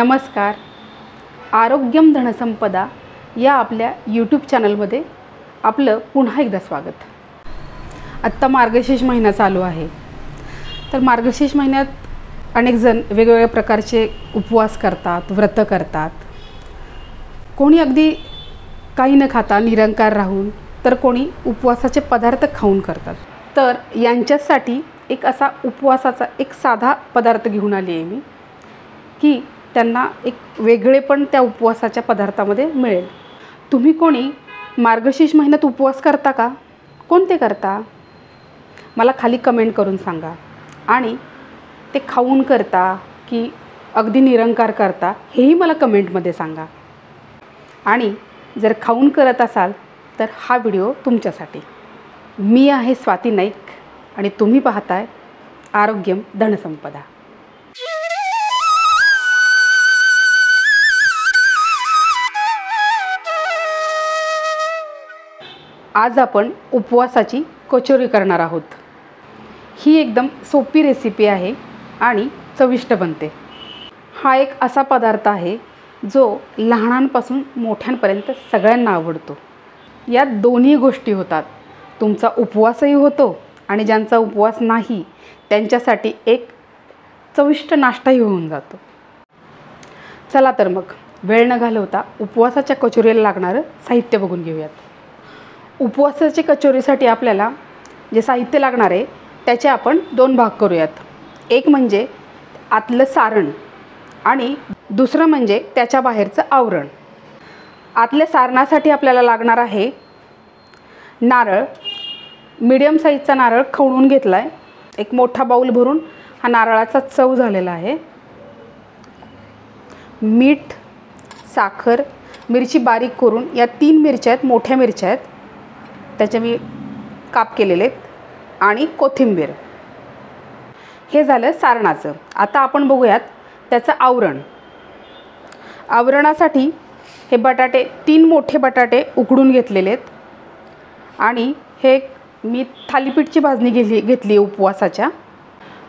नमस्कार. आरोग्यम धनसंपदा या आपल्या यूट्यूब चॅनलमध्ये आपलं पुन्हा एकदा स्वागत. आत्ता मार्गशीर्ष महिना चालू आहे. तर मार्गशीर्ष महिन्यात अनेक जण वेगवेगळ्या प्रकारचे उपवास करतात, व्रत करतात. कोणी अगदी काही न खाता निरंकार राहून, तर कोणी उपवासाचे पदार्थ खाऊन करतात. तर यांच्यासाठी एक असा उपवासाचा एक साधा पदार्थ घेऊन आली आहे मी, की त्यांना एक वेगळेपण त्या उपवासाच्या पदार्थामध्ये मिळेल. तुम्ही कोणी मार्गशीर्ष महिन्यात उपवास करता का? कोणते करता? मला खाली कमेंट करून सांगा. आणि ते खाऊन करता की अगदी निरंकार करता हेही मला कमेंटमध्ये सांगा. आणि जर खाऊन करत असाल तर हा व्हिडिओ तुमच्यासाठी. मी आहे स्वाती नाईक आणि तुम्ही पाहताय आरोग्यम धनसंपदा. आज आपण उपवासाची कचोरी करणार आहोत. ही एकदम सोपी रेसिपी आहे आणि चविष्ट बनते. हा एक असा पदार्थ आहे जो लहानांपासून मोठ्यांपर्यंत सगळ्यांना आवडतो. यात दोन्ही गोष्टी होतात. तुमचा उपवासही होतो आणि ज्यांचा उपवास नाही त्यांच्यासाठी एक चविष्ट नाश्ताही होऊन जातो. चला तर मग वेळ न घालवता उपवासाच्या कचोरीला लागणारं साहित्य बघून घेऊयात. उपवासाच्या कचोरीसाठी आपल्याला जे साहित्य लागणार आहे त्याचे आपण दोन भाग करूयात. एक म्हणजे आतलं सारण आणि दुसरं म्हणजे त्याच्या बाहेरचं आवरण. आतल्या सारणासाठी आपल्याला लागणार आहे नारळ. मीडियम साईजचा नारळ खवणून घेतला आहे. एक मोठा बाऊल भरून हा नारळाचा चव झालेला आहे. मीठ, साखर, मिरची बारीक करून, या 3 मिरच्या आहेत, मोठ्या मिरच्या आहेत, त्याचे मी काप केलेले आहेत, आणि कोथिंबीर. हे झालं सारणाचं. आता आपण बघूयात त्याचं आवरण. आवरणासाठी हे बटाटे, 3 मोठे बटाटे उकडून घेतलेले आहेत. आणि हे मी थालीपीठची भाजणी घेतली उपवासाच्या.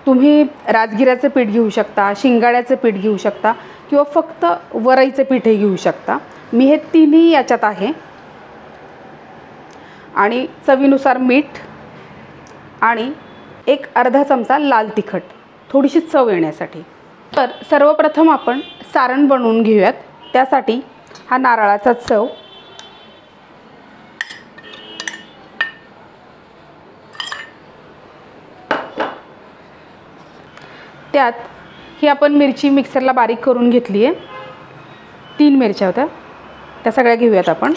तुम्ही राजगिऱ्याचं पीठ घेऊ शकता, शिंगाड्याचं पीठ घेऊ शकता किंवा फक्त वरईचं पीठही घेऊ शकता. मी हे तिन्ही याच्यात आहे. आणि चवीनुसार मीठ आणि एक अर्धा चमचा लाल तिखट, थोडीशी चव येण्यासाठी. तर सर्वप्रथम आपण सारण बनवून घेऊयात. त्यासाठी हा नारळाचा चव, त्यात ही आपण मिरची मिक्सरला बारीक करून घेतली आहे. 3 मिरच्या होत्या, त्या सगळ्या घेऊयात आपण.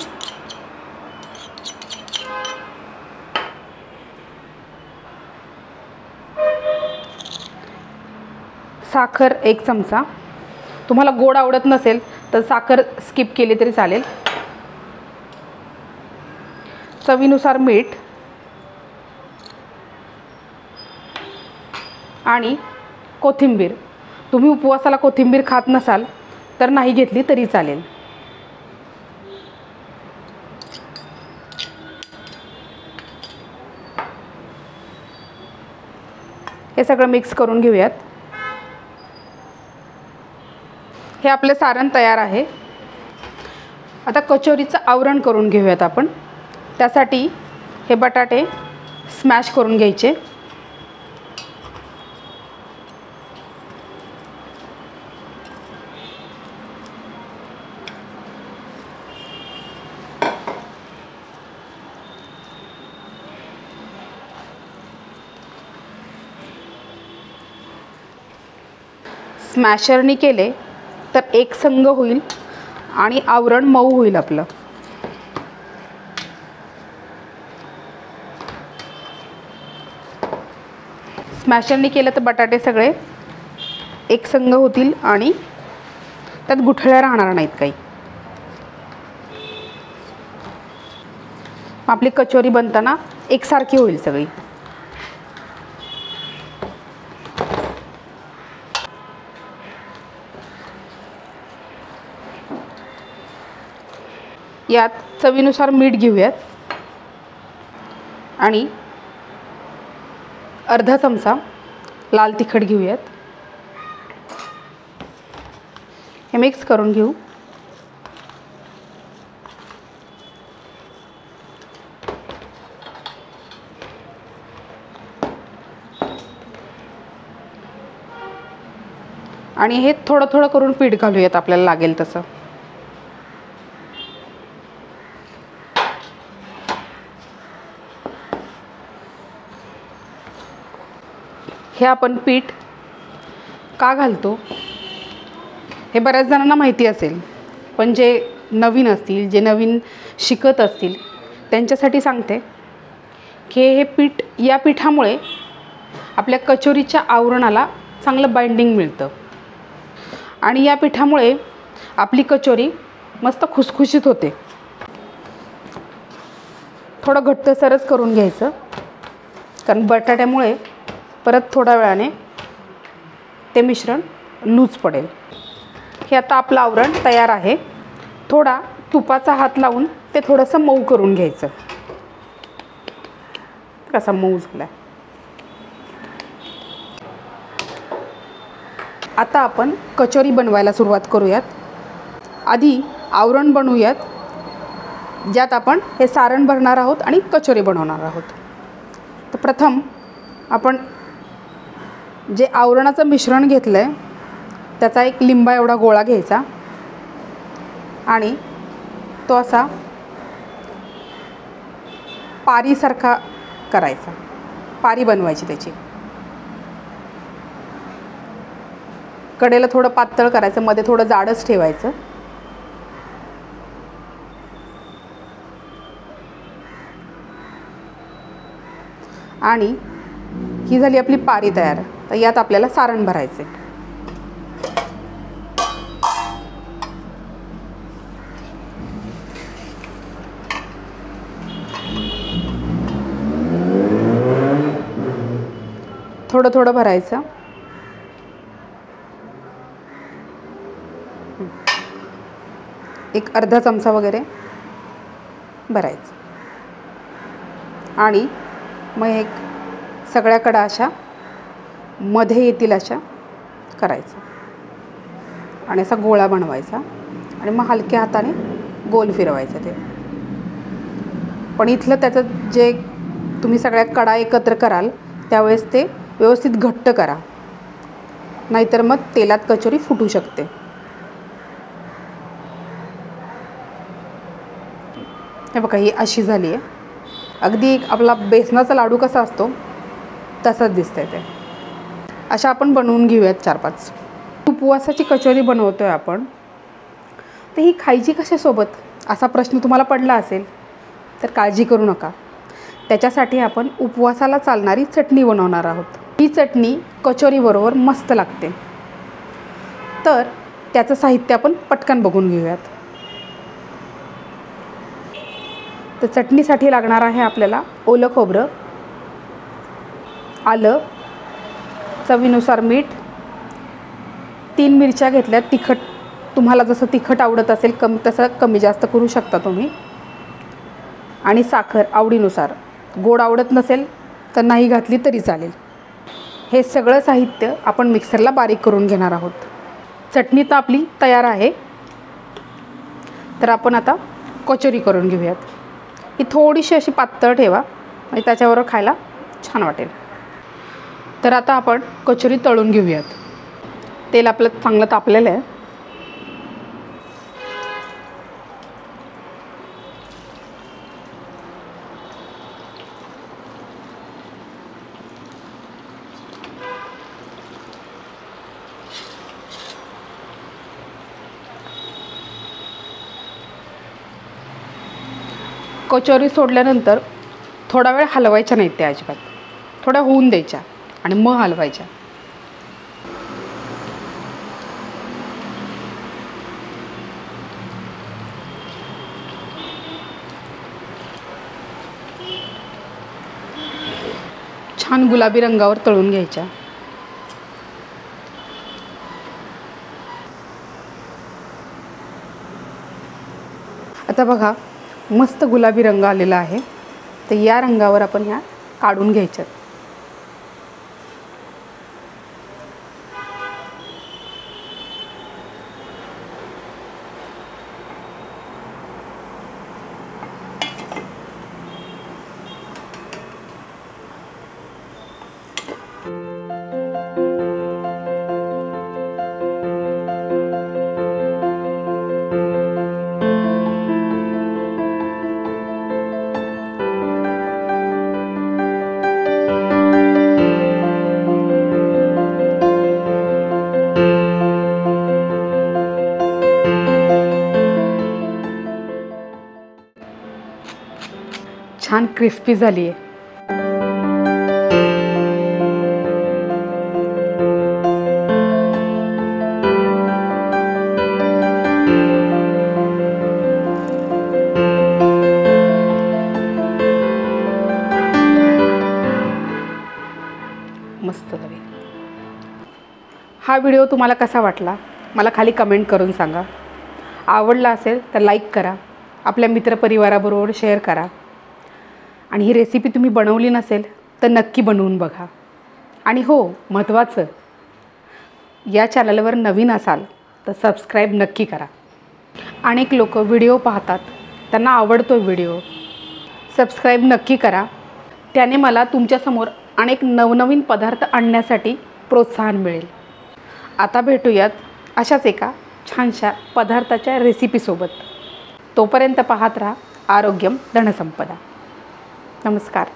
साखर 1 चमचा. तुम्हाला गोड आवडत नसेल तर साखर स्किप केली तरी चालेल. चवीनुसार मीठ आणि कोथिंबीर. तुम्ही उपवासाला कोथिंबीर खात नसाल तर नाही घेतली तरी चालेल. हे सगळं मिक्स करून घेऊयात. हे आपले सारण तयार आहे. आता कचोरीचं आवरण करून घेऊयात आपण. त्यासाठी हे बटाटे स्मॅश करून घ्यायचे. स्मॅशरनी केले तर एक संघ होईल आणि आवरण मऊ होईल आपलं. स्मॅशरनी केलं तर बटाटे सगळे एक संघ होतील आणि त्यात गुठळ्या राहणार नाहीत काही. आपली कचोरी बनताना एकसारखी होईल सगळी. यात चवीनुसार मीठ घेऊयात आणि अर्धा चमचा लाल तिखट घेऊयात. हे मिक्स करून घेऊ. आणि हे थोडं थोडं करून पीठ घालूयात आपल्याला लागेल तसं. हे आपण पीठ का घालतो हे बऱ्याच जणांना माहिती असेल, पण जे नवीन असतील, जे नवीन शिकत असतील त्यांच्यासाठी सांगते की हे पीठ, या पिठामुळे आपल्या कचोरीच्या आवरणाला चांगलं बाइंडिंग मिळतं आणि या पिठामुळे आपली कचोरी मस्त खुसखुशीत होते. थोडं घट्टसरच करून घ्यायचं, कारण बटाट्यामुळे परत थोड्या वेळाने ते मिश्रण लूज पडेल. हे आता आपलं आवरण तयार आहे. थोडा तुपाचा हात लावून ते थोडंसं मऊ करून घ्यायचं. कसा मऊ झाला. आता आपण कचोरी बनवायला सुरुवात करूयात. आधी आवरण बनवूयात, ज्यात आपण हे सारण भरणार आहोत आणि कचोरी बनवणार आहोत. तर प्रथम आपण जे आवरणाचं मिश्रण घेतलं आहे त्याचा एक लिंबा एवढा गोळा घ्यायचा आणि तो असा पारीसारखा करायचा. पारी बनवायची त्याची. कडेला थोडं पातळ करायचं, मध्ये थोडं जाडच ठेवायचं. आणि ही झाली आपली पारी तयार. तर यात आपल्याला सारण भरायचे. थोडं थोडं भरायचं. एक अर्धा चमचा वगैरे भरायचं आणि मग एक सगळ्याकडे अशा मध्ये येतील अशा करायचं आणि असा गोळा बनवायचा आणि मग हलक्या हाताने गोल फिरवायचं ते. पण इथलं त्याचं जे तुम्ही सगळ्या कडा एकत्र कराल त्यावेळेस ते व्यवस्थित घट्ट करा, नाहीतर मग तेलात कचोरी फुटू शकते. हे बघा, ही अशी झाली आहे. अगदी आपला बेसनाचा लाडू कसा असतो तसंच दिसतंय ते. अशा आपण बनवून घेऊयात 4-5. उपवासाची कचोरी बनवतोय आपण, तर ही खायची कशासोबत असा प्रश्न तुम्हाला पडला असेल तर काळजी करू नका. त्याच्यासाठी आपण उपवासाला चालणारी चटणी बनवणार आहोत. ही चटणी कचोरीबरोबर मस्त लागते. तर त्याचं साहित्य आपण पटकन बघून घेऊयात. तर चटणीसाठी लागणार आहे आपल्याला ओलं खोबरं, आलं, चवीनुसार मीठ, 3 मिरच्या घेतल्यात. तिखट तुम्हाला जसं तिखट आवडत असेल तसं कमी जास्त करू शकता तुम्ही. आणि साखर आवडीनुसार. गोड आवडत नसेल तर नाही घातली तरी चालेल. हे सगळं साहित्य आपण मिक्सरला बारीक करून घेणार आहोत. चटणी तर आपली तयार आहे. तर आपण आता कचोरी करून घेऊयात. ही थोडीशी अशी पातळ ठेवा म्हणजे त्याच्याबरोबर खायला छान वाटेल. तर आता आपण कचोरी तळून घेऊयात. तेल आपलं चांगलं तापलेलं आहे. कचोरी सोडल्यानंतर थोडा वेळ हलवायच्या नाहीत त्या अजिबात. थोड्या होऊन द्यायच्या आणि मग हलवायच्या. छान गुलाबी रंगावर तळून घ्यायच्या. आता बघा, मस्त गुलाबी रंग आलेला आहे. तर या रंगावर आपण ह्या काढून घ्यायच्यात. छान क्रिस्पी झाली आहे. मस्त झाली. हा व्हिडिओ तुम्हाला कसा वाटला मला खाली कमेंट करून सांगा. आवडला असेल तर लाईक करा, आपल्या मित्रपरिवाराबरोबर शेअर करा. आणि ही रेसिपी तुम्ही बनवली नसेल तर नक्की बनवून बघा. आणि हो, महत्त्वाचं, या चॅनलवर नवीन असाल तर सबस्क्राईब नक्की करा. अनेक लोक व्हिडिओ पाहतात, त्यांना आवडतो व्हिडिओ. सबस्क्राईब नक्की करा. त्याने मला तुमच्यासमोर अनेक नवनवीन पदार्थ आणण्यासाठी प्रोत्साहन मिळेल. आता भेटूयात अशाच एका छानशा पदार्थाच्या रेसिपीसोबत. तोपर्यंत पाहत राहा आरोग्यम धनसंपदा. नमस्कार.